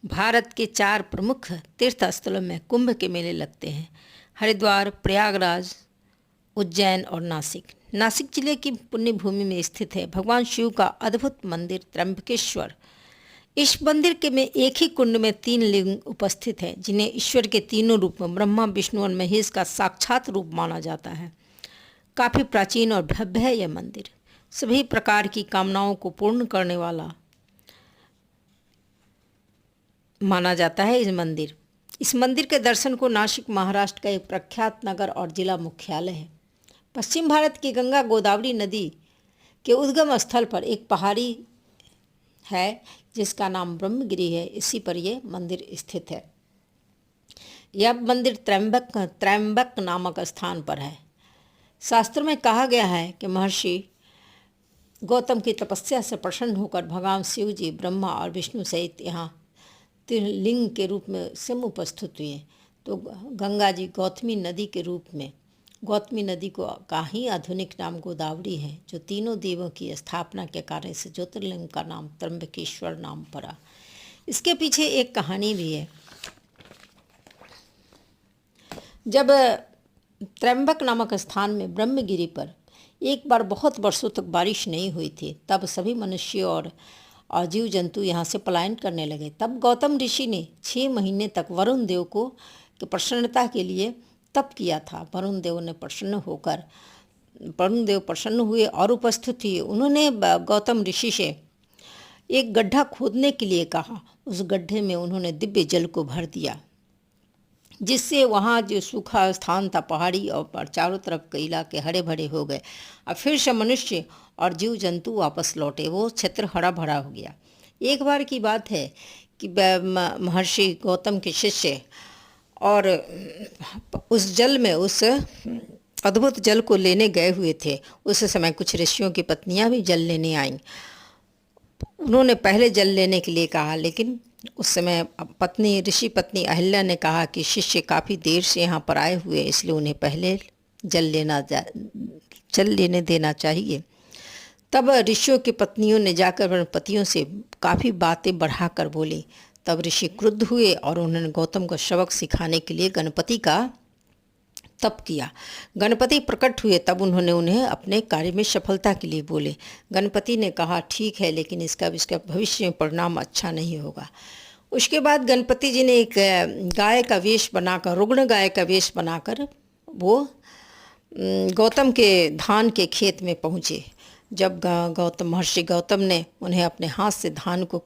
भारत के 4 प्रमुख तीर्थ स्थलों में कुंभ के मेले लगते हैं। हरिद्वार, प्रयागराज, उज्जैन और नासिक। नासिक जिले की पुण्य भूमि में स्थित है भगवान शिव का अद्भुत मंदिर त्र्यंबकेश्वर। इस मंदिर के में एक ही कुंड में 3 लिंग उपस्थित हैं, जिन्हें ईश्वर के तीनों रूप में ब्रह्मा, विष्णु और महेश का साक्षात रूप माना जाता है। काफ़ी प्राचीन और भव्य है यह मंदिर। सभी प्रकार की कामनाओं को पूर्ण करने वाला माना जाता है इस मंदिर के दर्शन को नासिक महाराष्ट्र का एक प्रख्यात नगर और जिला मुख्यालय है। पश्चिम भारत की गंगा गोदावरी नदी के उद्गम स्थल पर एक पहाड़ी है जिसका नाम ब्रह्मगिरी है। इसी पर यह मंदिर स्थित है। यह मंदिर त्रयंबक नामक स्थान पर है। शास्त्रों में कहा गया है कि महर्षि गौतम की तपस्या से प्रसन्न होकर भगवान शिव जी ब्रह्मा और विष्णु सहित यहाँ त्रिलिंग के रूप में स्वयं उपस्थित हुए। तो गंगा जी गौतमी नदी के रूप में, गौतमी नदी को का ही आधुनिक नाम गोदावरी है, जो तीनों देवों की स्थापना के कारण से ज्योतिर्लिंग का नाम त्र्यंबकेश्वर नाम पड़ा। इसके पीछे एक कहानी भी है। जब त्र्यंबक नामक स्थान में ब्रह्मगिरी पर एक बार बहुत वर्षों तक बारिश नहीं हुई थी, तब सभी मनुष्य और जीव जंतु यहाँ से पलायन करने लगे। तब गौतम ऋषि ने 6 महीने तक वरुण देव को प्रसन्नता के लिए तप किया था। वरुण देव प्रसन्न हुए और उपस्थित हुए। उन्होंने गौतम ऋषि से एक गड्ढा खोदने के लिए कहा। उस गड्ढे में उन्होंने दिव्य जल को भर दिया, जिससे वहाँ जो सूखा स्थान था पहाड़ी और चारों तरफ के इलाके हरे भरे हो गए। और फिर से मनुष्य और जीव जंतु वापस लौटे। वो क्षेत्र हरा भरा हो गया। एक बार की बात है कि महर्षि गौतम के शिष्य और उस जल में, उस अद्भुत जल को लेने गए हुए थे। उस समय कुछ ऋषियों की पत्नियां भी जल लेने आईं। उन्होंने पहले जल लेने के लिए कहा, लेकिन उस समय ऋषि पत्नी अहिल्या ने कहा कि शिष्य काफ़ी देर से यहाँ पर आए हुए, इसलिए उन्हें पहले जल लेने देना चाहिए। तब ऋषियों की पत्नियों ने जाकर अपने पतियों से काफ़ी बातें बढ़ाकर बोली। तब ऋषि क्रुद्ध हुए और उन्होंने गौतम को सबक सिखाने के लिए गणपति का तप किया। गणपति प्रकट हुए, तब उन्होंने उन्हें अपने कार्य में सफलता के लिए बोले। गणपति ने कहा, ठीक है, लेकिन इसका भविष्य में परिणाम अच्छा नहीं होगा। उसके बाद गणपति जी ने एक गाय का वेश बनाकर, रुग्ण गाय का वेश बनाकर वो गौतम के धान के खेत में पहुँचे। जब महर्षि गौतम ने उन्हें अपने हाथ से धान को